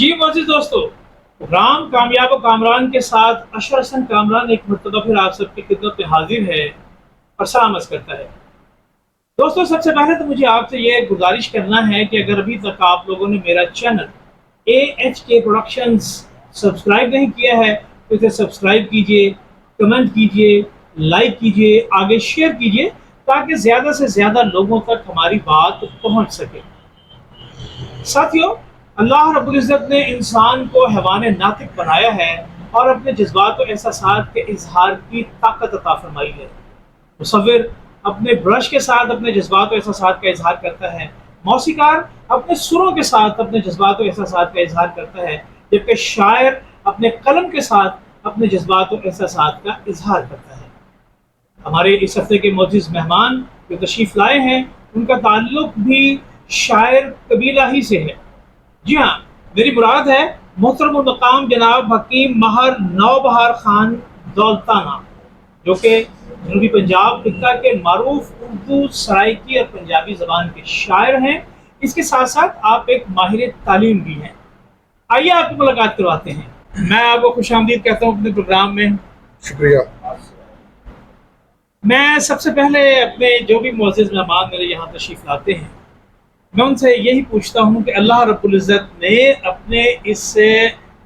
जी मोअज़्ज़िज़ दोस्तों, राम कामयाब व कामरान के साथ अशर हसन कामरान एक मरतबा फिर आप सबकी खिदमत में हाजिर है और सलाम अर्ज़ करता है। दोस्तों, सबसे पहले तो मुझे आपसे ये गुजारिश करना है कि अगर अभी तक आप लोगों ने मेरा चैनल AHK प्रोडक्शंस सब्सक्राइब नहीं किया है तो इसे सब्सक्राइब कीजिए, कमेंट कीजिए, लाइक कीजिए, आगे शेयर कीजिए ताकि ज़्यादा से ज़्यादा लोगों तक हमारी बात पहुँच सके। साथियों, अल्लाह रब्बुल इज़्ज़त ने इंसान को हैवान नातिक बनाया है और अपने जज्बात और एहसासात के इजहार की ताकत अता फरमाई है। मुसव्विर अपने ब्रश के साथ अपने जज्बात और एहसासात का इजहार करता है, मौसीकार अपने सुरों के साथ अपने जज्बात और एहसासात का इजहार करता है, जबकि शायर अपने कलम के साथ अपने जज्बात और एहसासात का इजहार करता है। हमारे इस हफ्ते के मोअज़्ज़िज़ मेहमान जो तशरीफ़ लाए हैं उनका ताल्लुक भी शायर कबीला ही से है। जी हाँ, मेरी मुराद है मोहतरमुल मकाम जनाब हकीम महर नौबहार खान दौलताना, जो कि जनूबी पंजाब खित्ता के मारूफ उर्दू, सराइकी और पंजाबी ज़बान के शायर हैं। इसके साथ साथ आप एक माहिर तालीम भी हैं। आइए आपको मुलाकात करवाते हैं। मैं आपको खुशामदीद कहता हूँ अपने प्रोग्राम में। शुक्रिया। मैं सबसे पहले अपने जो भी मुअज़्ज़िज़ मेहमान मेरे यहाँ तशरीफ़ लाते हैं, मैं उनसे यही पूछता हूँ कि अल्लाह रब्बुल इज़्ज़त ने अपने इस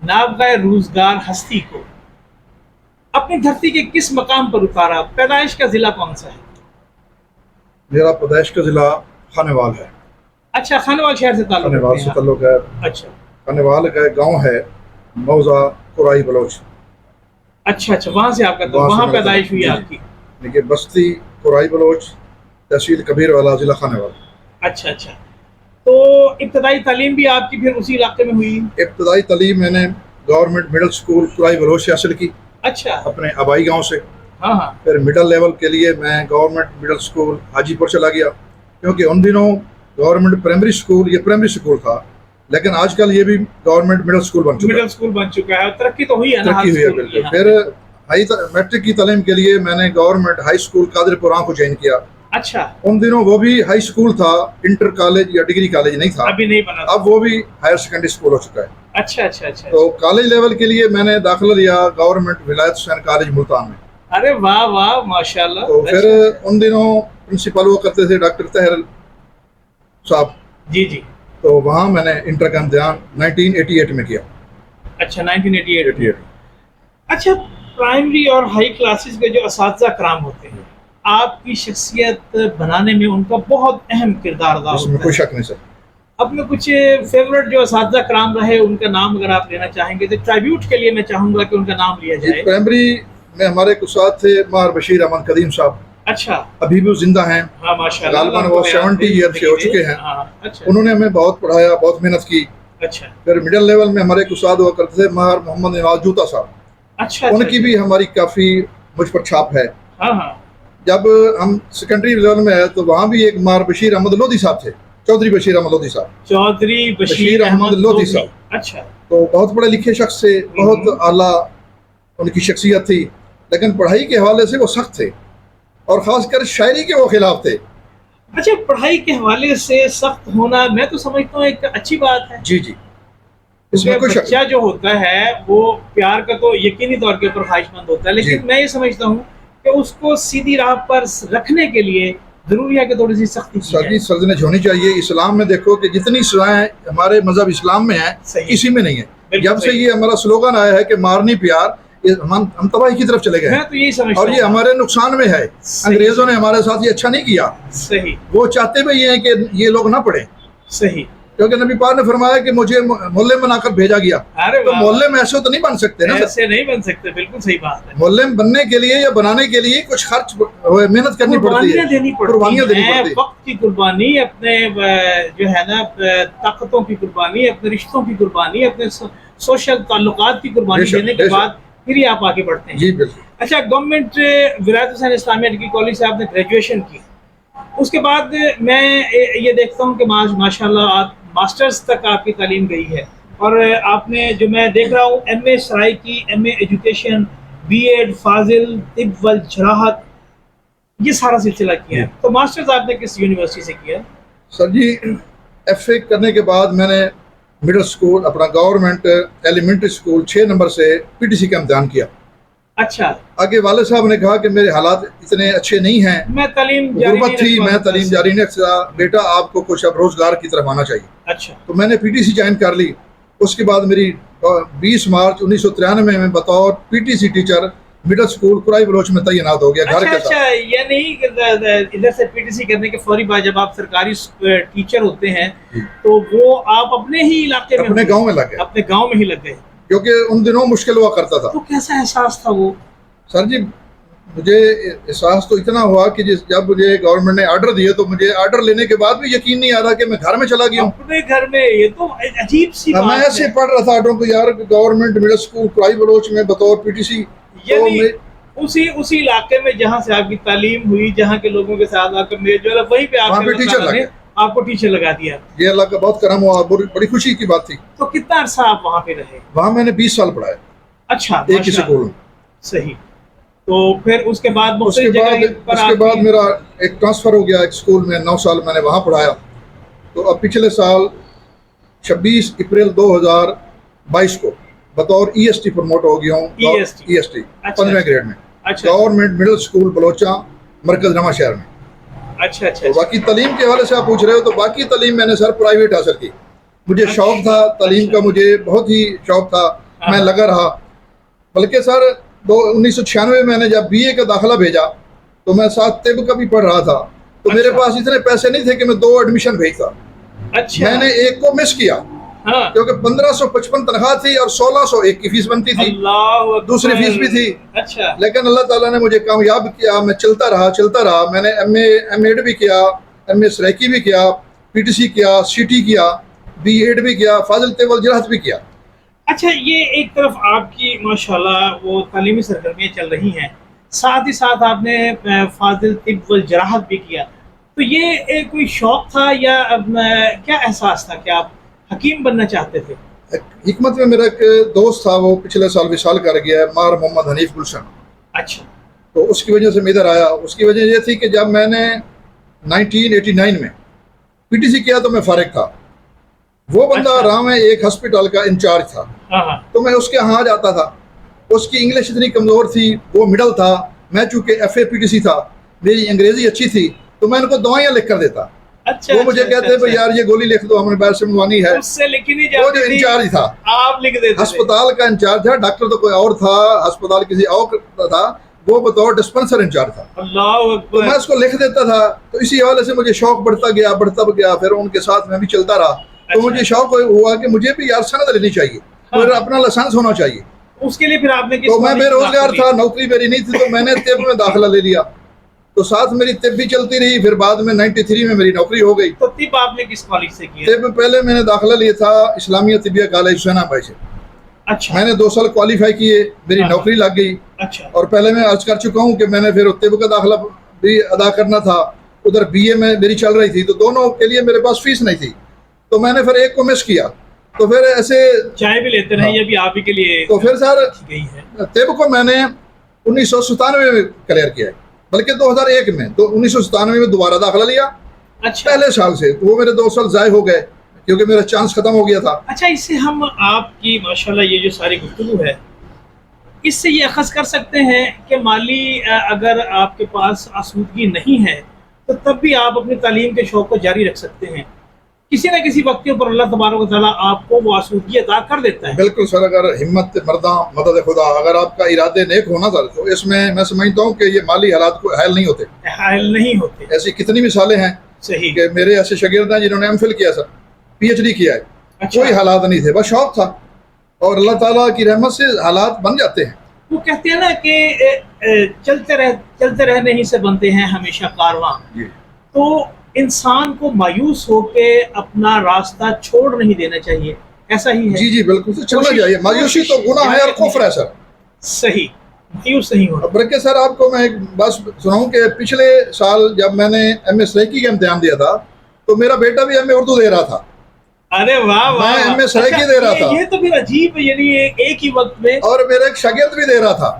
नाबगा रोज़गार हस्ती को अपनी धरती के किस मकाम पर उतारा? पैदाइश का ज़िला कौन सा है? मेरा पैदाइश का ज़िला खानेवाल है। अच्छा, खानेवाल शहर से ताल्लुक खानेवाल से ताल्लुक है। अच्छा खानेवाल का गांव है मौजा कुराई बलोच। अच्छा, वहाँ से आपका तो वहाँ पैदाइश हुई आपकी? लेकिन बस्ती कुराई बलोच, तहसील कबीर वाला, ज़िला खानेवाल। अच्छा, तो इब्तदाई तालीम भी आपकी फिर उसी इलाके में हुई? इब्तदाई तालीम मैंने government middle school Kurai Bloch से हासिल की। अच्छा, अपने आबाई गांव से। हाँ। फिर मिडिल लेवल के लिए मैं गवर्नमेंट मिडिल स्कूल हाजीपुर चला गया, क्योंकि उन दिनों गवर्नमेंट प्राइमरी स्कूल ये प्राइमरी स्कूल था, लेकिन आजकल ये भी गवर्नमेंट मिडिल स्कूल बन चुका है। तरक्की तो हुई है ना? तरक्की हुई है बिल्कुल। फिर मैट्रिक की तालीम के लिए मैंने गवर्नमेंट हाई स्कूल कादरपुरा को ज्वाइन किया। अच्छा, उन दिनों वो भी हाई स्कूल था, इंटर कॉलेज या डिग्री कॉलेज नहीं था, अभी नहीं बना। अब वो भी हायर सेकेंडरी स्कूल हो चुका है। अच्छा। तो कॉलेज लेवल के लिए मैंने दाखिला लिया गवर्नमेंट विलायत हुसैन कॉलेज मुल्तान में। अरे वाह माशाल्लाह। तो फिर उन दिनों प्रिंसिपल वो करते थे डॉक्टर तहर साहब। जी। तो वहाँ मैंने इंटर का इम्तिहान 1988 में किया। अच्छा, 1988। अच्छा, प्राइमरी और हाई क्लासेस के जो असातिज़ा कराम होते हैं, आपकी शख्सियत बनाने में उनका बहुत अहम किरदार अदा होता है। कोई शक नहीं सर। अपने कुछ फेवरेट जो असातिज़ा कराम रहे उनका नाम अगर आप लेना चाहेंगे तो ट्राइब्यूट के लिए मैं चाहूँगा कि उनका नाम लिया जाए। प्राइमरी में हमारे कुछ साथ थे मार बशीर अहमद कदीम साहब। अच्छा, अभी भी जिंदा हैं। हाँ माशाल्लाह। गालिबन वो 70 ईयर के हो चुके हैं। अच्छा। उन्होंने हमें बहुत पढ़ाया, बहुत मेहनत की। अच्छा। फिर मिडिल लेवल में हमारे कुछ साथ हुआ करते थे मार मोहम्मद नवाज जूता साहब। अच्छा। उनकी भी हमारी काफ़ी मुझ पर छाप है। हाँ। जब हम सेकेंडरी लेवल में आए तो वहाँ भी एक मार बशीर अहमद लोधी साहब थे, चौधरी बशीर अहमद लोधी साहब। चौधरी बशीर अहमद लोधी साहब। अच्छा। तो बहुत बड़े लिखे शख्स थे, बहुत आला उनकी शख्सियत थी, लेकिन पढ़ाई के हवाले से वो सख्त थे और ख़ासकर शायरी के वो खिलाफ थे। अच्छा, पढ़ाई के हवाले से सख्त होना मैं तो समझता हूँ एक अच्छी बात है। जी, इसमें कोई बच्चा जो होता है वो प्यार का तो यकीनी तौर के ऊपर ख्वाहिशमंद होता है, लेकिन मैं ये समझता हूँ कि उसको सीधी राह पर रखने के लिए जरूरी है कि थोड़ी सी सख्ती सर्जनेज होनी चाहिए। इस्लाम में देखो कि जितनी सजाएं हमारे मजहब इस्लाम में है, किसी में नहीं है। जब से ये हमारा स्लोगन आया है कि मारनी प्यार, हम तबाही की तरफ चले गए। मैं तो यही समझता और ये हमारे नुकसान में है। अंग्रेजों ने हमारे साथ ये अच्छा नहीं किया। सही। वो चाहते भी ये हैं कि ये लोग ना पढ़े। सही। क्योंकि नबी पाक ने फरमाया कि मुझे मोहल्ले में बनाकर भेजा गया। तो मोहल्ले में ऐसे तो नहीं बन सकते ना। ऐसे नहीं बन सकते, बिल्कुल सही बात है। मोहल्ले में बनने के लिए या बनाने के लिए कुछ खर्च, मेहनत करनी पड़ती है, कुर्बानियां देनी पड़ती है। वक्त की कुर्बानी, अपने जो है ना ताकतों की कुर्बानी, अपने रिश्तों की कुर्बानी, अपने सोशल ताल्लुकात की कुर्बानी देने के बाद फिर ही आप आगे बढ़ते हैं। जी बिल्कुल। अच्छा, गवर्नमेंट विलायत हुसैन इस्लामिया डिग्री कॉलेज से आपने ग्रेजुएशन की, उसके बाद मैं ये देखता हूँ कि माशाल्लाह आप मास्टर्स तक आपकी तालीम गई है और आपने जो मैं देख रहा हूँ MA Saraiki, MA education, B.Ed फाजिल, तिब वल जराहत, ये सारा सिलसिला किया है। तो मास्टर्स आपने किस यूनिवर्सिटी से किया? सर जी, FA करने के बाद मैंने मिडिल स्कूल अपना गवर्नमेंट एलिमेंट्री स्कूल 6 नंबर से पीटीसी का इम्तिहान किया। अच्छा, आगे वाले साहब ने कहा कि मेरे हालात इतने अच्छे नहीं हैं, मैं तालीम जारी गुर्बत नहीं थी, रख मैं पाता। तालीम जारी नहीं रख सका, बेटा आपको कुछ अब रोजगार की तरफ आना चाहिए। अच्छा, तो मैंने पीटीसी ज्वाइन कर ली। उसके बाद मेरी 20 मार्च 1993 में बतौर PTC teacher middle school Kurai Baloch में तैनात हो गया घर अच्छा, के साथ। अच्छा, ये नहीं कि इधर से पीटीसी करने के फौरी बाद जब आप सरकारी टीचर होते हैं तो वो आप अपने ही इलाके में अपने होते गांव हैं, में लग गए, अपने गांव में ही लग गए। क्योंकि उन दिनों मुश्किल हुआ करता था। तो कैसा एहसास था वो? सर जी, मुझे एहसास तो इतना हुआ कि जब मुझे गवर्नमेंट ने आर्डर दिए तो मुझे आर्डर लेने के बाद भी यकीन नहीं आ रहा कि मैं घर में चला गया हूँ। अपने घर में, ये तो अजीब सी मैं बात ऐसे है। पढ़ रहा था आर्डरों को, यार government middle school Kurai Baloch में बतौर पीटीसी। तो यानी उसी इलाके में जहाँ से आपकी तालीम हुई, जहाँ के लोगों के साथ आपका मेल जोल है, वहीं पे वहाँ पे आपके टीचर अल्लाह ताला ने लगे। आपको टीचर लगा दिया। ये अल्लाह का बहुत करम हुआ, बड़ी खुशी की बात थी। तो कितना अरसा आप वहाँ पे रहे? वहाँ मैंने 20 साल पढ़ाया अच्छा, एक ही माशाअल्लाह। स्कूल में। सही। तो फिर उसके बाद उसके बाद मेरा एक ट्रांसफर हो गया एक स्कूल में, 9 साल मैंने वहाँ पढ़ाया। तो अब पिछले साल 26 अप्रैल 2022 को बतौर ईएसटी प्रमोट हो गया हूँ। ईएसटी 15वें ग्रेड में, अच्छा, गवर्नमेंट मिडिल स्कूल बलोचा, मरकज नमा शहर में। अच्छा, अच्छा, तो बाकी तालीम के हवाले से आप पूछ रहे हो, तो बाकी तालीम मैंने सर प्राइवेट हासिल की। मुझे शौक था तालीम का, मुझे बहुत ही शौक था, मैं लगा रहा। बल्कि सर 1996 में मैंने जब बीए का दाखिला भेजा तो मैं साथ तिब का भी पढ़ रहा था। तो मेरे पास इतने पैसे नहीं थे कि मैं 2 एडमिशन भेजता। अच्छा, मैंने एक को मिस किया, हाँ, क्योंकि 1555 तनख्वाह थी और 1601 की फीस बनती थी, अल्लाह अकबर। दूसरी फीस भी थी। अच्छा, लेकिन अल्लाह ताला ने मुझे कामयाब किया, मैं चलता रहा। मैंने एमएड भी किया, एमए सराइकी भी किया, पीटीसी किया, सीटी किया, बीएड भी किया, फाजिल तेवल जराहत भी किया। अच्छा, ये एक तरफ आपकी माशाल्लाह वो तालीमी सरगर्मियाँ चल रही हैं, साथ ही साथ आपने फाजिल तिब वल जराहत भी किया। तो ये कोई शौक था या क्या एहसास था कि आप हकीम बनना चाहते थे? हिकमत में मेरा एक दोस्त था, वो पिछले साल विशाल कर गया है, मार मोहम्मद हनीफ गुलशन। अच्छा, तो उसकी वजह से मैं इधर आया। उसकी वजह ये थी कि जब मैंने 1989 में पीटीसी किया तो मैं फारिग था। वो बंदा अच्छा, राम में एक हॉस्पिटल का इंचार्ज था, हाँ, तो मैं उसके यहाँ जाता था। उसकी इंग्लिश इतनी कमज़ोर थी, वो मिडल था, मैं चूँकि FA PTC था, मेरी अंग्रेज़ी अच्छी थी, तो मैं उनको दवाइयाँ लिख कर देता। अच्छा, वो मुझे कहते भाई यार ये गोली लिख दो, हमने बाहर से मंगवानी है। उससे लिखी नहीं वो जाती जो थी, इंचार्ज था, आप लिख देते थे। अस्पताल का इंचार्ज था, डॉक्टर तो कोई और था, अस्पताल किसी और था, वो बतौर डिस्पेंसर इंचार्ज था। अल्लाह तो अकबर। मैं उसको लिख देता था। तो इसी हवाले से मुझे शौक बढ़ता गया, फिर उनके साथ मैं भी चलता रहा। तो मुझे शौक हुआ कि मुझे भी यार सनद लेनी चाहिए, मेरा अपना लाइसेंस होना चाहिए। उसके लिए फिर आपने किस तो मैं कॉलेज में बेरोजगार दाखिला था, लिया? नौकरी मेरी नहीं थी, तो मैंने तिब में दाखिला ले लिया। तो साथ मेरी तिब भी चलती रही। फिर बाद में 93 में मेरी नौकरी हो गई। तो तिब आपने किस कॉलेज से किया? तिब में पहले मैंने दाखिला लिया था इस्लामिया तिबिया कॉलेज हुसैनाबाद से। अच्छा, मैंने 2 साल क्वालिफाई किए, मेरी हाँ। नौकरी लग गई। अच्छा, और पहले मैं अर्ज कर चुका हूँ कि मैंने फिर तिब का दाखिला भी अदा करना था, उधर बीए में मेरी चल रही थी, तो दोनों के लिए मेरे पास फीस नहीं थी। तो मैंने फिर एक को मिस किया। तो फिर ऐसे चाय भी लेते रहे, हाँ। ये भी आप ही के लिए तो फिर सर गई है। तिब को मैंने 1997 में क्लियर किया है, बल्कि 2001 में, तो 1997 में दोबारा दाखिला लिया अच्छा, पहले साल से। तो वो मेरे 2 साल ज़ाय हो गए, क्योंकि मेरा चांस खत्म हो गया था। अच्छा, इससे हम आपकी माशाल्लाह ये जो सारी गुफ्तगू है, इससे ये अखज़ कर सकते हैं कि माली अगर आपके पास आसूदगी नहीं है तो तब भी आप अपनी तालीम के शौक़ को जारी रख सकते हैं। किसी न किसी वक्त के ऊपर अल्लाह तबारक व तआला आपको वो आसूदगी अता कर देता है। बिल्कुल सर, अगर हिम्मत मर्दा मदद खुदा, अगर आपका इरादे नेक होना था, तो इसमें मैं समझता हूँ कि ये माली हालात को हायल नहीं होते। हायल नहीं होते। ऐसी कितनी मिसालें हैं सही। कि मेरे ऐसे शागिर्द हैं जिन्होंने एमफिल किया सर, PhD किया है, अच्छा। कोई हालात नहीं थे, बस शौक था, और अल्लाह ताला की रहमत से हालात बन जाते हैं। वो कहते हैं ना कि चलते रहने ही से बनते हैं हमेशा कारवां। तो इंसान को मायूस होके अपना रास्ता छोड़ नहीं देना चाहिए, ऐसा ही है? जी जी बिल्कुल, तो चलना चाहिए। मायूसी तो गुनाह है और कुफ्र है सर। सही, मायूस नहीं होना। बल्कि सर आपको मैं एक बात सुनाऊं कि पिछले साल जब मैंने MA सराइकी का इम्तिहान दिया था, तो मेरा बेटा भी MA उर्दू दे रहा था। अरे वाह वाह, मैं MA सराइकी अच्छा, दे रहा था। ये तो फिर अजीब, यानी एक ही वक्त में। और मेरा एक शागिर्द भी दे रहा था।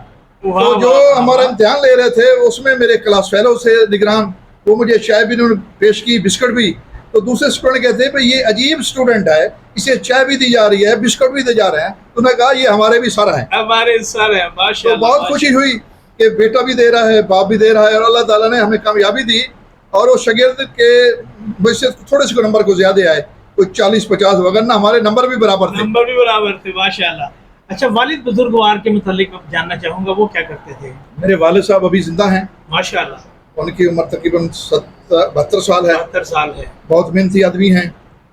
वाह, तो जो वाह, हमारा वाह। इम्तिहान ले रहे थे, उसमें मेरे क्लास फेलो से निगरान, वो मुझे चाय भी उन्होंने पेश की, बिस्किट भी। تو دوسرے اسٹوڈنٹ کہتے ہیں بھائی یہ عجیب اسٹوڈنٹ ہے, اسے چائے بھی دی جا رہی ہے, بسکٹ بھی دے جا رہے ہیں. تو انہوں نے کہا یہ ہمارے بھی سر ہیں, ہمارے سر ہیں. تو ماشاءاللہ بہت خوشی ہوئی کہ بیٹا بھی دے رہا ہے, باپ بھی دے رہا ہے, اور اللہ تعالیٰ نے ہمیں کامیابی دی. اور وہ شاگرد کے مجھ سے تھوڑے سے نمبر کو زیادہ آئے, کوئی 40-50, وغیرہ ہمارے نمبر بھی برابر تھے. نمبر بھی برابر تھے. ماشاءاللہ. اچھا, والد بزرگوار کے متعلق جاننا چاہوں گا, وہ کیا کرتے تھے؟ میرے والد صاحب ابھی زندہ ہیں, ماشاءاللہ. ان کی عمر تقریباً 72 سال ہے. 72 سال ہے. بہت محنتی آدمی ہیں.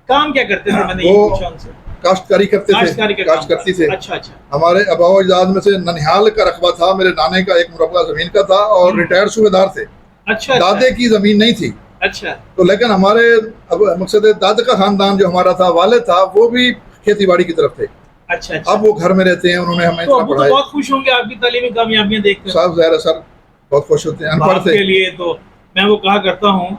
کام کیا کرتے تھے؟ میں نے یہ پوچھا ان سے. کاشتکاری کرتے تھے. کاشتکاری کا کام کرتی تھے. اچھا اچھا. ہمارے آبا و اجداد میں سے ننہال کا رقبہ تھا, میرے نانے کا 1 مربع زمین کا تھا, اور ریٹائرڈ صوبیدار تھے. اچھا. دادے کی زمین نہیں تھی. اچھا. تو لیکن ہمارے مقصد دادا کا خاندان جو ہمارا تھا, والد تھا, وہ بھی کھیتی باڑی کی طرف تھے. اچھا. اب وہ گھر میں رہتے ہیں, انہوں نے ہمیں اتنا پڑھایا. بہت خوش ہوں گے آپ کی تعلیمی کامیابیاں دیکھ کر. صاحب ظاہر ہے سر, بہت خوش ہوتے ہیں. ان پڑھ تھے کے لیے تو میں وہ کہا کرتا ہوں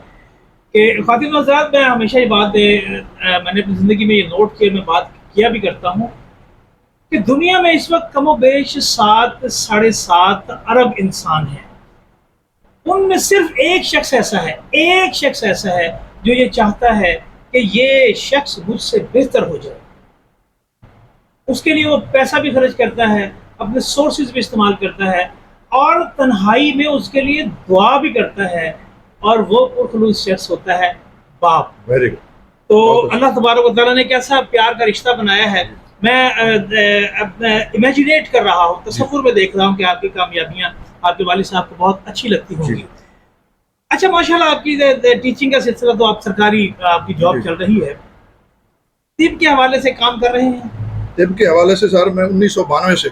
کہ خواتین و حضرات, میں ہمیشہ یہ بات میں نے اپنی زندگی میں یہ نوٹ کیا, میں بات کیا بھی کرتا ہوں کہ دنیا میں اس وقت کم و بیش 7-7.5 ارب انسان ہیں. ان میں صرف ایک شخص ایسا ہے جو یہ چاہتا ہے کہ یہ شخص مجھ سے بہتر ہو جائے. اس کے لیے وہ پیسہ بھی خرچ کرتا ہے, اپنے سورسز بھی استعمال کرتا ہے, اور تنہائی میں اس کے لیے دعا بھی کرتا ہے, اور وہ پرخلوص شخص ہوتا ہے باپ. Very good. تو اللہ تبارک و تعالیٰ نے کیسا پیار کا رشتہ بنایا ہے. میں امیجنیٹ کر رہا ہوں, تصور میں دیکھ رہا ہوں کہ آپ کی کامیابیاں آپ کے والد صاحب کو بہت اچھی لگتی ہوں گی. اچھا, ماشاءاللہ آپ کی ٹیچنگ کا سلسلہ تو آپ سرکاری آپ کی جاب چل رہی ہے. طب کے حوالے سے کام کر رہے ہیں؟ طب کے حوالے سے سر میں 1992 سے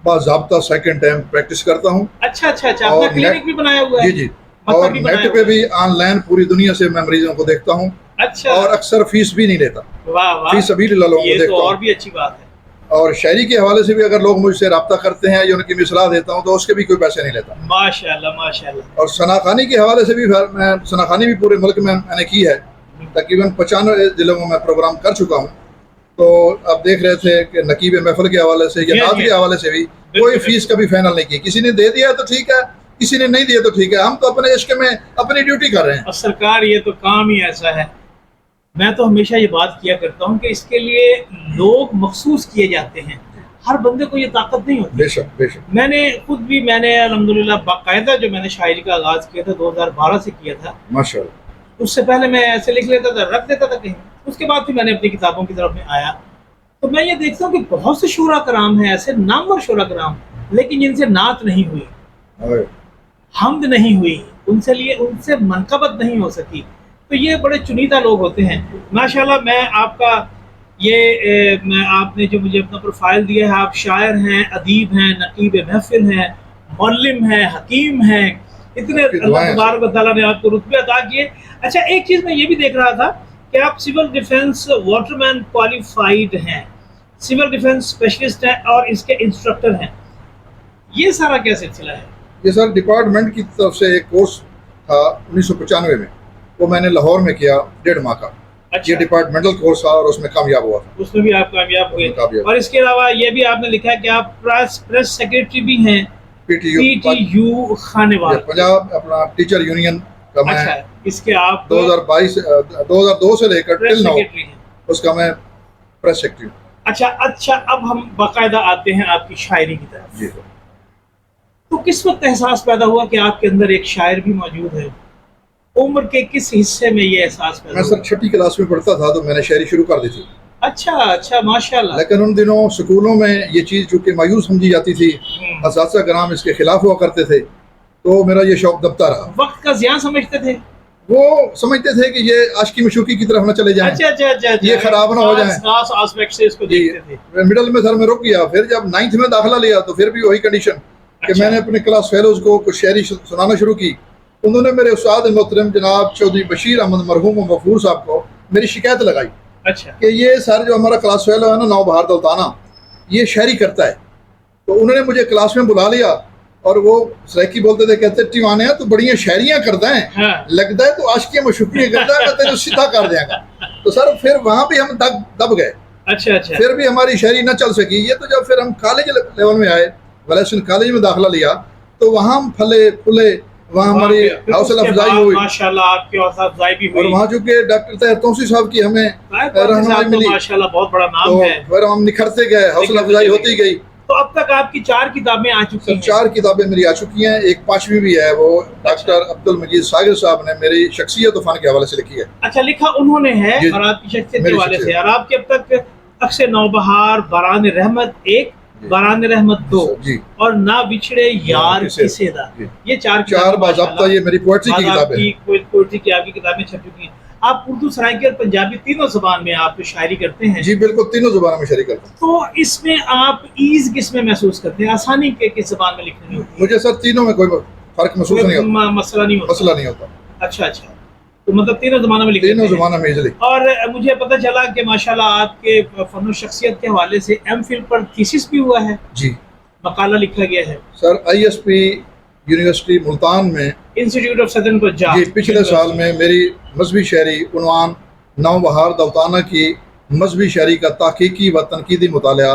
باضابطہ سیکنڈ ٹائم پریکٹس کرتا ہوں. اچھا اچھا اچھا. آپ نے کلینک بھی بنایا ہوا ہے؟ جی جی. اور نیٹ پہ بھی آن لائن پوری دنیا سے میں مریضوں کو دیکھتا ہوں. اچھا. اور اکثر فیس بھی نہیں لیتا. واہ واہ. فیس ابھی لوگوں کو دیکھتا ہوں. اور بھی اچھی بات ہے. اور شاعری کے حوالے سے بھی اگر لوگ مجھ سے رابطہ کرتے ہیں یا ان کی میں صلاح دیتا ہوں تو اس کے بھی کوئی پیسے نہیں لیتا. ماشاءاللہ ماشاءاللہ. اور شناخوانی کے حوالے سے بھی میں شناخوانی بھی پورے ملک میں نے کی ہے. تقریباً 95 ضلعوں میں پروگرام کر چکا ہوں. تو اب دیکھ رہے تھے کہ نقیب محفل کے حوالے سے یا نعت کے حوالے سے بھی کوئی فیس کبھی فائنل نہیں کی. کسی نے دے دیا تو ٹھیک ہے, کسی نے نہیں دیا تو ٹھیک ہے. ہم تو اپنے عشق میں اپنی ڈیوٹی کر رہے ہیں. اور سرکار یہ تو کام ہی ایسا ہے. میں تو ہمیشہ یہ بات کیا کرتا ہوں کہ اس کے لیے لوگ مخصوص کیے جاتے ہیں, ہر بندے کو یہ طاقت نہیں ہوتی. بے شک بے شک. میں نے خود بھی الحمدللہ باقاعدہ جو میں نے شاعری کا آغاز کیا تھا 2012 سے کیا تھا. ماشاءاللہ. اس سے پہلے میں ایسے لکھ لیتا تھا, رکھ دیتا تھا کہیں. اس کے بعد پھر میں نے اپنی کتابوں کی طرف میں آیا تو میں یہ دیکھتا ہوں کہ بہت سے شعراء کرام ہیں ایسے, نامور شعراء کرام, لیکن جن سے نعت نہیں ہوئی, حمد نہیں ہوئی, ان سے منقبت نہیں ہو سکی. تو یہ بڑے چنیدہ لوگ ہوتے ہیں. ماشاءاللہ. میں آپ کا آپ نے جو مجھے اپنا پروفائل دیا ہے, آپ شاعر ہیں, ادیب ہیں, نقیب محفل ہیں, معلم ہیں, حکیم ہیں, اتنے اللہ تبارک و تعالیٰ نے آپ کو رتبے عطا کیے. اچھا, ایک چیز میں یہ بھی دیکھ رہا تھا کہ آپ سول ڈیفنس واٹر مین کوالیفائیڈ ہیں, سول ڈیفنس اسپیشلسٹ ہیں, اور اس کے انسٹرکٹر ہیں. یہ سارا کیا سلسلہ ہے؟ یہ سر ڈپارٹمنٹ کی طرف سے ایک کورس تھا 1995 میں, وہ میں نے لاہور میں کیا 1.5 ماہ کا. اچھا. یہ ڈپارٹمنٹل کورس تھا اور اس میں کامیاب ہوا تھا. اس میں بھی آپ کامیاب ہوئے. اور اس کے علاوہ یہ بھی آپ نے لکھا ہے کہ آپ پریس سیکرٹری بھی ہیں P T U Khanewal, Punjab اپنا ٹیچر یونین کا. میں اچھا, اس کے آپ 2002 سے لے کر ٹل ناؤ اس کا میں پریس سیکرٹری ہوں. اچھا. اب ہم باقاعدہ آتے ہیں آپ کی شاعری کی طرف. جی. تو کس وقت احساس پیدا ہوا کہ آپ کے اندر ایک شاعر بھی موجود ہے؟ عمر کے کس حصے میں یہ احساس پیدا ہوا؟ میں سر 6ٹھی کلاس میں پڑھتا تھا تو میں نے شاعری شروع کر دی تھی. اچھا ماشاءاللہ. لیکن ان دنوں سکولوں میں یہ چیز چونکہ مایوس سمجھی جاتی تھی, اساتذہ کرام اس کے خلاف ہوا کرتے تھے, تو میرا یہ شوق دبتا رہا. وقت کا ضیاع سمجھتے تھے وہ, سمجھتے تھے کہ یہ عاشقی مشوقی کی طرف نہ چلے جائیں. اچھا. یہ خراب نہ ہو جائیں. خاص آسپیکٹ سے اس کو دیکھتے تھے. مڈل میں سر میں رک گیا. پھر جب 9th میں داخلہ لیا تو پھر بھی وہی کنڈیشن کہ میں نے اپنے کلاس فیلوز کو کچھ شاعری سنانا شروع کی. انہوں نے میرے استاد محترم جناب چودھری بشیر احمد مرحوم و غفور صاحب کو میری شکایت لگائی. اچھا. کہ یہ سر جو ہمارا کلاس فیلو ہے نا نو بہار دلتانہ, یہ شاعری کرتا ہے. تو انہوں نے مجھے کلاس میں بلا لیا اور وہ سریکی بولتے تھے, کہتے ٹیوانے تو بڑی شاعریاں کرتا ہے, لگتا ہے تو عاشقیاں مشوقیاں کرتا ہے, کہتے جو سیدھا کر دیا گا. تو سر پھر وہاں بھی ہم دب گئے. اچھا. پھر بھی ہماری شاعری نہ چل سکی. یہ تو جب پھر ہم کالج لیول میں آئے, ویلیسن کالج میں داخلہ لیا, تو وہاں ہم پھلے پھولے, वहाँ हमारी हौसला अफजाई हुई माशाल्लाह आपकी हौसला अफजाई भी और हुई वहाँ चूंकि डॉक्टर ताहिर तौसी साहब की हमें रहनुमाई मिली माशाल्लाह बहुत बड़ा नाम तो है। फिर हम निखरते गए, हौसला अफजाई होती गई। तो अब तक आपकी 4 किताबें आ चुकी हैं। 4 किताबें मेरी आ चुकी हैं, एक 5वीं भी है, वो डॉक्टर अब्दुल मजीद सागिर साहब ने मेरी शख्सियत फन के हवाले से लिखी है। अच्छा, लिखा उन्होंने है जी, और आपकी शख्सियत के मेरी हवाले से। शख्सियत। और आपके अब तक अक्स नौबहार, बारान रहमत 1, बारान रहमत 2 जी और ना बिछड़े यार की सेदा, जी। ये 4 4 बाज़ाब्ता ये मेरी पोएट्री की किताबें हैं। पोएट्री की आपकी किताबें छप चुकी हैं। आप उर्दू, सराइकी और पंजाबी तीनों ज़बान में आप शायरी करते हैं। जी बिल्कुल, तीनों ज़बानों में शायरी करता हूँ। तो इसमें आप ईज़ किस में महसूस करते हैं, आसानी के किस ज़बान में लिखने में होती है? मुझे सर तीनों में कोई फर्क महसूस नहीं होता, मसला नहीं होता। मसला नहीं होता। अच्छा, तो मतलब तीनों ज़बानों में लिख तीनों लेते हैं। ज़बानों में इजली। और मुझे पता चला कि माशाल्लाह आपके फन शख्सियत के हवाले से एमफिल पर थीसिस भी हुआ है, जी मकाला लिखा गया है सर। ISP यूनिवर्सिटी मुल्तान में इंस्टीट्यूट ऑफ सदर्न पंजाब जी पिछले साल में मेरी मजहबी शायरी उन्वान नौबहार दौताना की मजहबी शायरी का ताकीकी व तनकीदी मुताला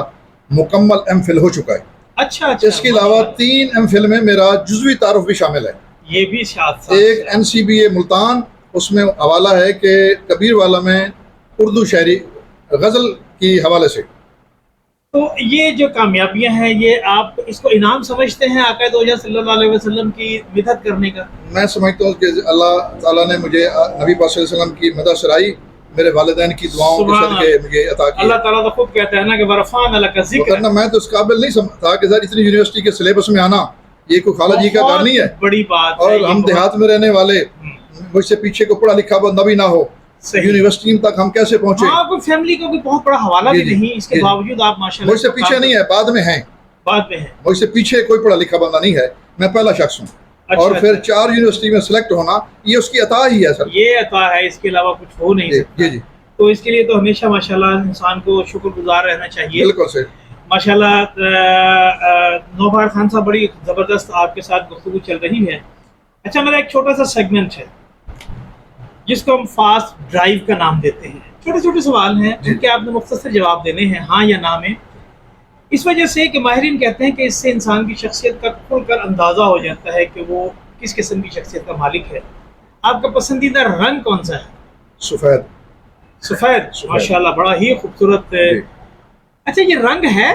मुकम्मल एमफिल हो चुका है। अच्छा, इसके अलावा 3 एमफिल में मेरा जुज़वी तारुफ भी शामिल है। ये भी एक NCBA मुल्तान, उसमें हवाला है कि कबीर वाला में उर्दू शायरी गज़ल की हवाले से। तो ये जो कामयाबियां हैं, ये आप इसको इनाम समझते हैं आका दो सल्लल्लाहु अलैहि वसल्लम की मिदद करने का? मैं समझता हूँ कि अल्लाह ताला ने मुझे नबी पाक सल्लल्लाहु अलैहि वसल्लम की मदद सराई, मेरे वालिदैन की दुआओं के सदके मुझे अता की। अल्लाह ताला तो खुद कहता है ना कि वरफ़अना लका ज़िक्र। वरना मैं तो इस काबिल नहीं समझता कि सर इतनी यूनिवर्सिटी के सिलेबस में आना ये कोई खाला जी का घर नहीं है, बड़ी बात है। और हम देहात में रहने वाले, मुझसे पीछे को पढ़ा लिखा बंदा भी ना हो, यूनिवर्सिटी तक हम कैसे पहुंचे? हाँ, कोई फैमिली का कोई बहुत बड़ा हवाला भी नहीं, इसके बावजूद आप माशाल्लाह मुझसे पीछे नहीं है, बाद में हैं, बाद में है। मुझसे पीछे कोई पढ़ा लिखा बंदा नहीं है, मैं पहला शख्स हूँ। अच्छा, और फिर 4 यूनिवर्सिटी में सिलेक्ट होना ये उसकी अता ही है सर। ये अता है, इसके अलावा कुछ हो नहीं सकता। जी। तो इसके लिए तो हमेशा माशाल्लाह इंसान को शुक्रगुजार रहना चाहिए। बिल्कुल सर। माशाल्लाह नौबहार खान साहब, बड़ी ज़बरदस्त आपके साथ गुफ्तगू चल रही है। अच्छा, मेरा एक छोटा सा सेगमेंट है जिसको हम फास्ट ड्राइव का नाम देते हैं। छोटे छोटे सवाल हैं जिनके आपने मुख्तसर जवाब देने हैं, हाँ या ना में। इस वजह से कि माहिरीन कहते हैं कि इससे इंसान की शख्सियत का खुलकर अंदाज़ा हो जाता है कि वो किस किस्म की शख्सियत का मालिक है। आपका पसंदीदा रंग कौन सा है? सफ़ेद। सफ़ेद, माशाल्लाह बड़ा ही खूबसूरत। अच्छा, ये रंग है?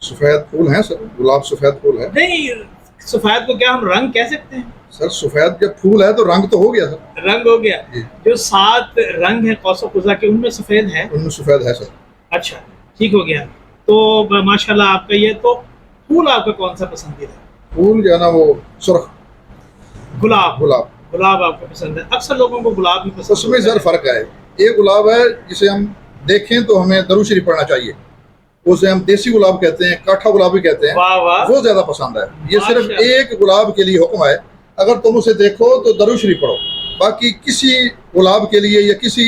सफ़ेद फूल है सर, गुलाब सफ़ेद फूल है। नहीं, सफ़ेद को क्या हम रंग कह सकते हैं? सर सफ़ेद जब फूल है तो रंग तो हो गया सर। रंग हो गया। जो 7 रंग है कौसो कुज़ा के, उनमें सफ़ेद है? उनमें सफ़ेद है सर। अच्छा, ठीक हो गया। तो माशाल्लाह आपका ये तो फूल आपका कौन सा पसंदीदा? फूल जो है ना वो सुर्ख गुलाब। गुलाब गुलाब आपको पसंद है? अक्सर लोगों को गुलाब भी पसंद उसमें सर फ़र्क है। एक गुलाब है जिसे हम देखें तो हमें दरूद शरीफ पढ़ना चाहिए, उसे हम देसी गुलाब कहते हैं, काठा गुलाब भी कहते हैं। वाह वाह, वो ज़्यादा पसंद है। ये सिर्फ एक गुलाब के लिए हुक्म है, अगर तुम उसे देखो तो दरूद शरीफ पढ़ो। बाकी किसी गुलाब के लिए या किसी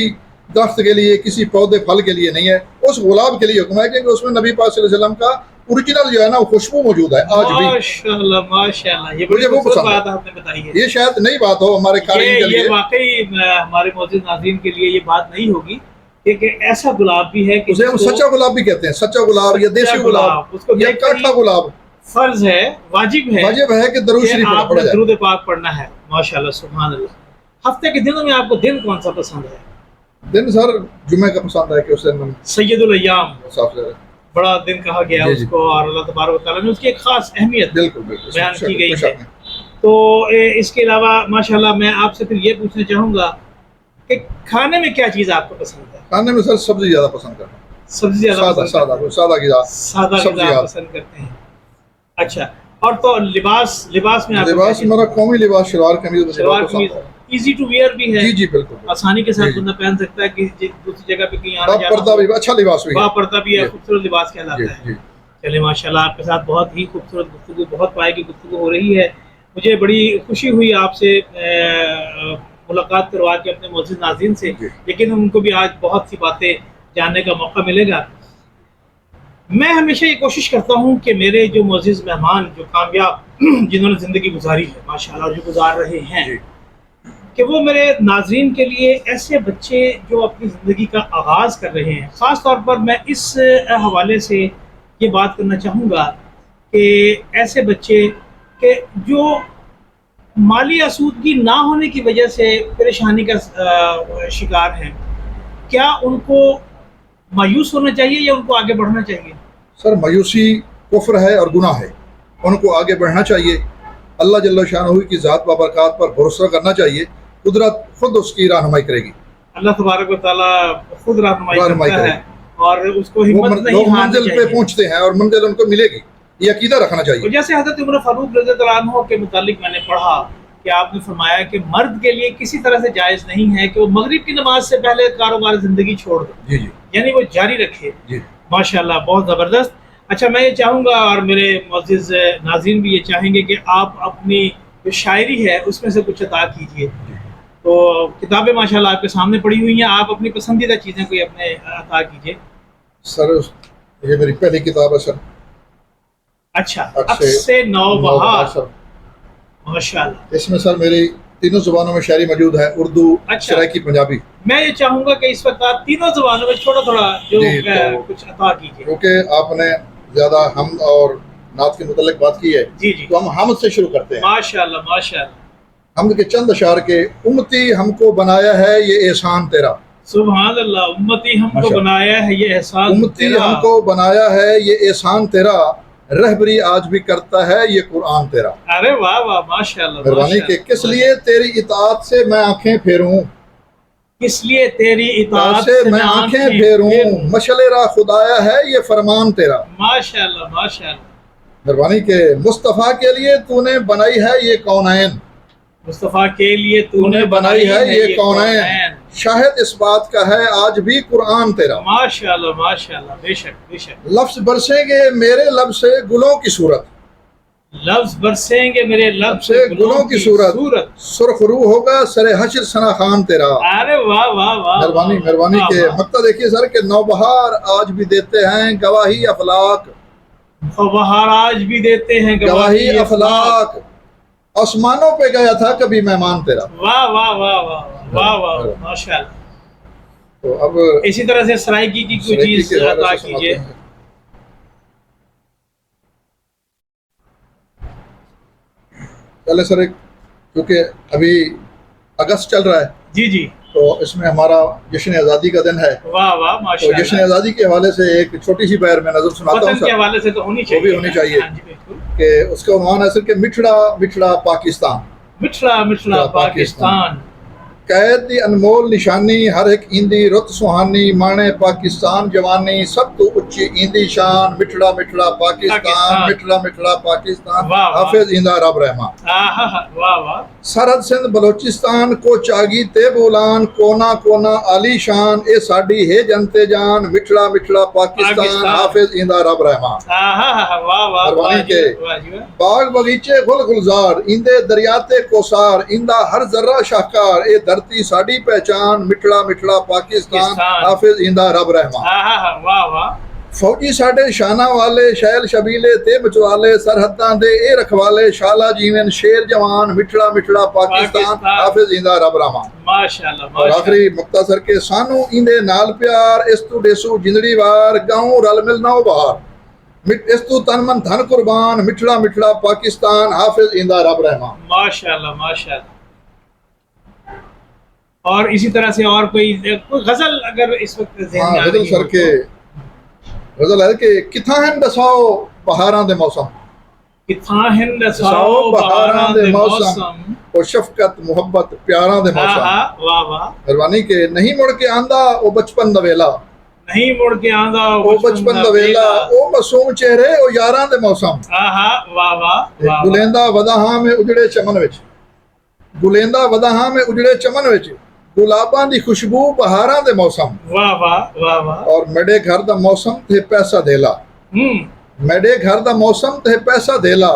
दरख्त के लिए, किसी पौधे फल के लिए नहीं है। उस गुलाब के लिए हुक्म है क्योंकि उसमें नबी पाक सल्लल्लाहु अलैहि वसल्लम का ओरिजिनल जो है ना वो खुशबू मौजूद है आज भी। माशाल्लाह माशाल्लाह, ये मुझे वो पसंद बात आपने बताई है। ये शायद नई बात हो हमारे क़ारीन के लिए, ये वाकई हमारे मौजूद नाज़रीन के लिए ये बात नहीं होगी कि ऐसा गुलाब भी है कि उसे हम सच्चा गुलाब भी कहते हैं। सच्चा गुलाब या देसी गुलाब उसको या काठा गुलाब फर्ज है, वाजिब है कि दरूद शरीफ पढ़ा जाए, दरूद पाक पढ़ना है। माशाल्लाह सुभान अल्लाह। हफ्ते के दिनों में आपको दिन कौन सा पसंद है? दिन सर जुमे का पसंद है कि उस दिन सैयदुल अय्याम साफ बड़ा दिन कहा गया उसको, और अल्लाह तबारक व तआला ने उसकी एक खास अहमियत बयान की गई है। तो इसके अलावा माशाल्लाह मैं आपसे फिर ये पूछना चाहूँगा कि खाने में क्या चीज़ आपको पसंद है? खाने में सर सब्जी ज़्यादा पसंद करते हैं। सब्जी ज़्यादा सादा पसंद करते हैं। अच्छा, और तो लिबास में हमारा कौमी लिबास शलवार कमीज इजी टू वेयर भी है। जी बिल्कुल, आसानी के साथ बंदा पहन सकता है कि दूसरी जगह पे कहीं आना जाना, पर्दा भी अच्छा लिबास भी है, पर्दा भी है, खूबसूरत लिबास कहलाता है। चलिए माशाल्लाह, आपके साथ बहुत ही खूबसूरत गुफ्तगू, बहुत पाए की गुफ्तगू हो रही है। मुझे बड़ी खुशी हुई आपसे मुलाकात करवा के अपने मौजूद नाज़रीन से, लेकिन उनको भी आज बहुत सी बातें जानने का मौका मिलेगा। मैं हमेशा ये कोशिश करता हूँ कि मेरे जो मोअज़्ज़िज़ मेहमान, जो कामयाब जिन्होंने ज़िंदगी गुजारी है माशाल्लाह, और जो गुजार रहे हैं, कि वो मेरे नाज़रीन के लिए ऐसे बच्चे जो अपनी ज़िंदगी का आगाज़ कर रहे हैं, ख़ास तौर पर मैं इस हवाले से ये बात करना चाहूँगा कि ऐसे बच्चे के जो माली आसूदगी ना होने की वजह से परेशानी का शिकार हैं, क्या उनको मायूस होना चाहिए या उनको आगे बढ़ना चाहिए? सर मायूसी कुफ्र है और गुनाह है, उनको आगे बढ़ना चाहिए, अल्लाह जल्ल शानहू की ज़ात बाबरकात पर भरोसा करना चाहिए, कुदरत खुद उसकी रहनुमाई करेगी। अल्लाह तबारक व तआला खुद रहनुमाई करता है और उसको हिम्मत नहीं लोग हारनी मंजिल पे चाहिए। पहुंचते हैं और मंजिल उनको मिलेगी, ये अकीदा रखना चाहिए। और जैसे हज़रत उमर फारूक रज़ियल्लाहु अन्हु के मुतालिक मैंने पढ़ा कि आपने फरमाया कि मर्द के लिए किसी तरह से जायज़ नहीं है कि वो मगरिब की नमाज से पहले कारोबार ज़िंदगी छोड़ दे, जी जी यानी वो जारी रखे। जी। माशाल्लाह, बहुत ज़बरदस्त। अच्छा, मैं ये चाहूँगा और मेरे मुअज़्ज़िज़ नाज़रीन भी ये चाहेंगे कि आप अपनी जो शायरी है उसमें से कुछ अता कीजिए। तो किताबें माशाल्लाह आपके सामने पड़ी हुई हैं, आप अपनी पसंदीदा चीज़ें कोई अपने अता कीजिए। सर ये मेरी पहली किताब है सर। अच्छा, अक्से नौबहार, सर माशाल्लाह। इसमें सर मेरी तीनों जुबानों में शायरी मौजूद है, उर्दू, अच्छा। सराइकी, पंजाबी। मैं ये चाहूँगा कि इस वक्त आप तीनों ज़बानों में थोड़ा थोड़ा जो जी, तो कुछ अता कीजिए। क्योंकि आपने ज़्यादा हम और नात के मुतल्लिक बात की है, जी जी, तो हम हमद से शुरू करते हैं। माशाल्लाह माशाल्लाह। हमद के चंद अशार के, उम्मती हमको बनाया है ये एहसान तेरा, सुभान अल्लाह। उम्मती हमको माशाल्लाह। बनाया है ये एहसान उम्मती तेरा, हमको बनाया है ये एहसान तेरा, रहबरी आज भी करता है ये कुरान तेरा। अरे वाह वाह, माशाल्लाह मेहरबानी के माशाल्लाह। किस लिए तेरी इताअत से मैं आंखें फेरूं, किस लिए तेरी इताअत से मैं आंखें फेरूं, मशले रा खुदाया है ये फरमान तेरा। माशाल्लाह माशाल्लाह। मेहरबानी के मुस्तफ़ा के लिए तूने बनाई है ये कौनैन, मुस्तफ़ा के लिए तूने बनाई है ये कौनैन, शाहिद इस बात का है आज भी कुरान तेरा। माशाल्लाह माशाल्लाह, बेशक बेशक। लफ्ज बरसेंगे मेरे लब से गुलों की सूरत, लफ्ज बरसेंगे मेरे लब से गुलों की सूरत, सुर्ख रू होगा सरे हश्र सना खान तेरा। अरे वाह वाह वाह। मेहरबानी मेहरबानी वाह, के वाह। मक्ता देखिए सर के नौबहार आज भी देते हैं गवाही अफलाक, बहार आज भी देते हैं गवाही अफलाक, आसमानों पे गया था कभी मेहमान तेरा। वाह वाह वाह वाह वाह वाह, माशाल्लाह। तो अब इसी तरह से सराइकी की कोई सराइकी चीज के हवाले अता से सुनाते कीजिए। हैं। पहले सर एक, क्योंकि अभी अगस्त चल रहा है जी जी, तो इसमें हमारा जश्न आज़ादी का दिन है, वाह वाह तो माशाल्लाह। जश्न आज़ादी के हवाले से एक छोटी सी बैर में नजर सुनाता हूँ वतन के सर, हवाले से तो होनी वो चाहिए, भी होनी चाहिए। हाँ जी, बिल्कुल। कि उसका उन्वान है सर कि मिठड़ा मिठड़ा पाकिस्तान, मिठड़ा मिठड़ा पाकिस्तान, कैद दी अनमोल निशानी हर एक इंदी रुत सुहानी, माने पाकिस्तान जवानी सब तो उच्ची इंदी शान, मिठड़ा मिठड़ा पाकिस्तान, मिठड़ा मिठड़ा पाकिस्तान, वाह, वाह। हाफिज इंदा रब रहमान। आहा हा, वाह वाह। सरहद सिंध बलोचिस्तान को चागी ते बोलान, कोना कोना आली शान, ए साडी है जनते जान, मिठड़ा मिठड़ा पाकिस्तान, हाफिज इंदा रब रहमान। आहा हा, वाह वाह। मेहरबानी के वाह जी वाह। बाग बगीचे गुल गुलजार, इंदे दरियाते कोसार, इंदा हर जर्रा शाहकार, ए धरती साडी पहचान, मिठड़ा मिठड़ा पाकिस्तान, हाफिज इंदा रब रहमान। आहा हा, वाह वाह। फौजी साडे शाना वाले, शैल शबीले ते बचवाले, सरहदां दे ए रखवाले, शाला जीवन शेर जवान, मिठड़ा मिठड़ा पाकिस्तान, हाफिज इंदा रब रहमान। माशाल्लाह और आखिरी मुख्तसर के सानू इंदे नाल प्यार, इस्तु डेसू जिंदड़ी वार, गाँव रल मिल नौ बहार, इस्तु तन मन धन कुर्बान, मिठड़ा मिठड़ा पाकिस्तान, हाफिज इंदा रब रहमान। माशाल्लाह माशाल्लाह। और इसी तरह से और कोई गजल अगर इस वक्त ज़हन में आ गजल रही सर हो के तो। गजल है कि किथा हैं दसाओ बहारां दे मौसम, किथा हैं दसाओ बहारां दे मौसम, और शफकत मुहब्बत प्यारां दे मौसम। वाह वाह। मेहरबानी के नहीं मुड़ के आंदा ओ बचपन दा वेला, नहीं मुड़ के आंदा ओ बचपन दा वेला, ओ मासूम चेहरे ओ यारां दे मौसम। आहा वाह वाह। गुलेंदा वदाहां में उजड़े चमन विच, गुलेंदा वदाहां में उजड़े चमन विच, गुलाबां दी खुशबू बहारां दे मौसम। वाह वाह वाह वाह। और मेरे घर दा मौसम थे पैसा देला, मेरे घर दा मौसम थे पैसा देला,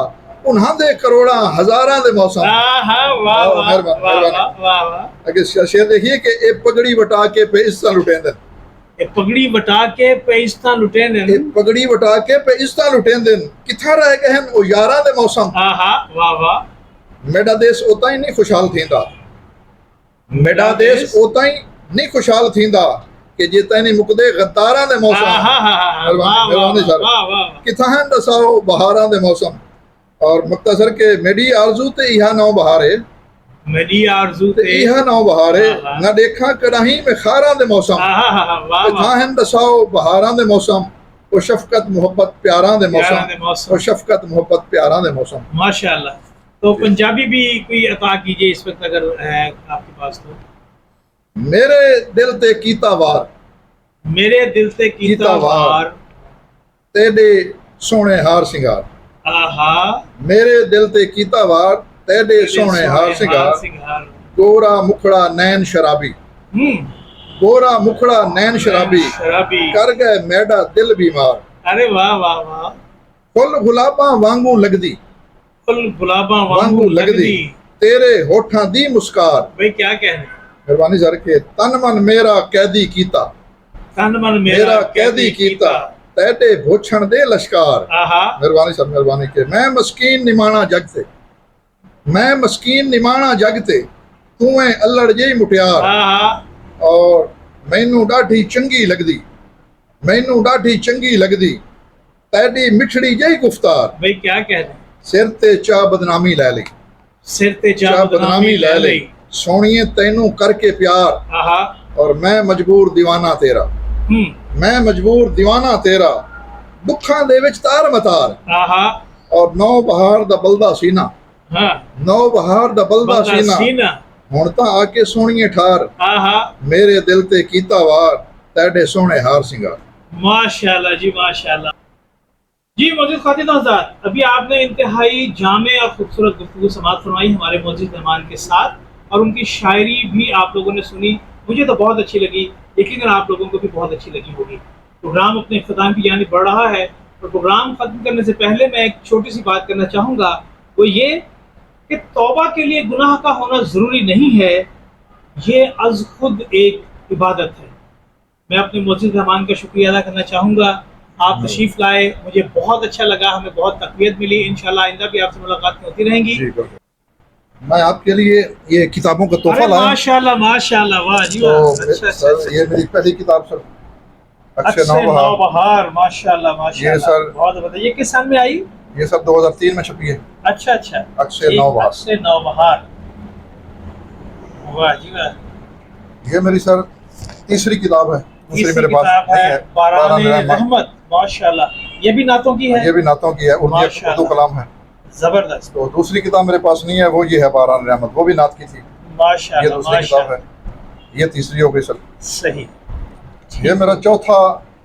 उन्हां दे करोड़ा हजारां दे मौसम। आहा वाह वाह वाह वाह। अगे शेर देखिए कि ए पगड़ी वटा के पे इस्ता लुटेंदे, ए पगड़ी वटा के पे इस्ता लुटेंदे, ए पगड़ी वटा के पे इस्ता लुटेंदे, किथा रह गए हैं ओ यारां दे मौसम। आहा वाह वाह। मेरा देश ओता ही नहीं खुशहाल थींदा, मेरा देश ओता ही नहीं खुशहाल थींदा कि जेता नहीं मुकदे गद्दारां दे मौसम। आहा वाह वाह। किथा हैं दसाओ बहारां दे मौसम, اور مختصر کہ میری آرزو تے ایہا نو بہارے میری آرزو تے ایہا نو بہارے نہ دیکھا کڑاہی میں خاراں دے موسم واہ تھا ہن دساؤ بہاراں دے موسم وہ شفقت محبت پیاراں دے موسم وہ شفقت محبت پیاراں دے موسم. ماشاءاللہ. تو پنجابی بھی کوئی عطا کیجئے اس وقت اگر ہے آپ کے پاس تو. میرے دل تے کیتا وار میرے دل تے کیتا وار تیڈے سونے ہار سنگار. میرے دل تے کیتا وار تیڈے سونے ہار سنگار. گورا مکھڑا نین شرابی گورا مکھڑا نین شرابی کر گئے میڈا دل بیمار. ارے واہ واہ واہ. پھل گلاباں وانگوں لگدی پھل گلاباں وانگوں لگدی تیرے ہوٹھاں دی مسکار. بھئی کیا کہنے. مہربانی سر کہ تن من میرا قیدی کیتا تن من میرا قیدی کیتا تیٹے بھوچھن دے لشکار. مہربانی سر مہربانی کہ میں مسکین نمانا جگ تے میں مسکین نمانا جگ تے تو ہیں الڑ جئی مٹیار. اور مینوں ڈاڈھی چنگی لگدی مینوں ڈاڈھی چنگی لگدی تیڈی مٹھڑی جئی گفتار. بھئی کیا کہنے. سر تے چا بدنامی لے لئی سر تے چا بدنامی لے لئی سونیے تینوں کر کے پیار. اور میں مجبور دیوانہ تیرا میں مجبور دیوانہ تیرا دکھاں دے وچ تار متار. اور نو بہار دا بلدا سینہ نو بہار دا بلدا سینہ ہن تاں آ کے سونیے ٹھار. میرے دل تے کیتا وار تیڈے سونے ہار سنگار. ماشاءاللہ جی ماشاءاللہ. جی معزز خاتون حضرات، ابھی آپ نے انتہائی جامع اور خوبصورت گفتگو سماعت فرمائی ہمارے معزز مہمان کے ساتھ، اور ان کی شاعری بھی آپ لوگوں نے سنی. مجھے تو بہت اچھی لگی، یقیناً آپ لوگوں کو بھی بہت اچھی لگی ہوگی. پروگرام اپنے اختتام کی جانب بڑھ رہا ہے، اور پروگرام ختم کرنے سے پہلے میں ایک چھوٹی سی بات کرنا چاہوں گا، وہ یہ کہ توبہ کے لیے گناہ کا ہونا ضروری نہیں ہے، یہ از خود ایک عبادت ہے. میں اپنے معزز مہمان کا شکریہ ادا کرنا چاہوں گا. آپ تشریف لائے، مجھے بہت اچھا لگا، ہمیں بہت تقویت ملی. انشاءاللہ آئندہ بھی آپ سے ملاقات ہوتی رہیں گی. میں آپ کے لیے یہ کتابوں کا تحفہ لایا. ماشاءاللہ ماشاءاللہ. واہ جی واہ. یہ میری پہلی کتاب سر اچھے نو بہار. ماشاءاللہ ماشاءاللہ. بہت بہت. یہ کس سال میں آئی؟ یہ سب 2003 میں چھپی ہے. اچھا اچھا. اچھے نو بہار. اچھے نو بہار. واہ جی واہ. یہ میری سر تیسری کتاب ہے. دوسری میرے پاس ہے باران رحمت. ماشاءاللہ. یہ بھی نعتوں کی ہے. یہ بھی نعتوں کی ہے، اردو کلام ہے. زبردست. تو دوسری کتاب میرے پاس نہیں ہے، وہ یہ ہے باران رحمت، وہ بھی نعت کی تھی. ماشاءاللہ. یہ دوسری کتاب ہے، یہ تیسری ہو گئی سر. صحیح. یہ میرا چوتھا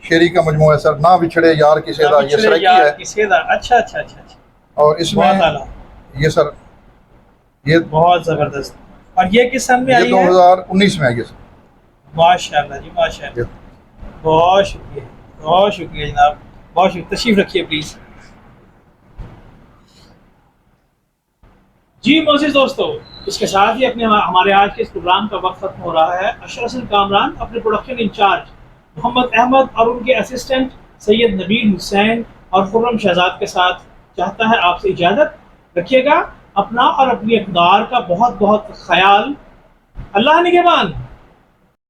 شعری کا مجموعہ ہے سر. نہ بچھڑے یار کی سیدا، یہ سرائکی ہے. اچھا اچھا اچھا. اور اس میں یہ سر یہ بہت زبردست. اور یہ کس سن میں آئی ہے؟ 2019 میں آئی ہے سر. ماشاءاللہ جی ماشاءاللہ. بہت شکریہ بہت شکریہ جناب. بہت شکریہ. تشریف رکھیے پلیز. جی معزز دوستو، اس کے ساتھ ہی ہمارے آج کے اس پروگرام کا وقت ختم ہو رہا ہے. اشرف کامران اپنے پروڈکشن انچارج محمد احمد اور ان کے اسسٹنٹ سید نبیل حسین اور خرم شہزاد کے ساتھ چاہتا ہے آپ سے اجازت. رکھیے گا اپنا اور اپنی اقدار کا بہت بہت خیال. اللہ نگہبان.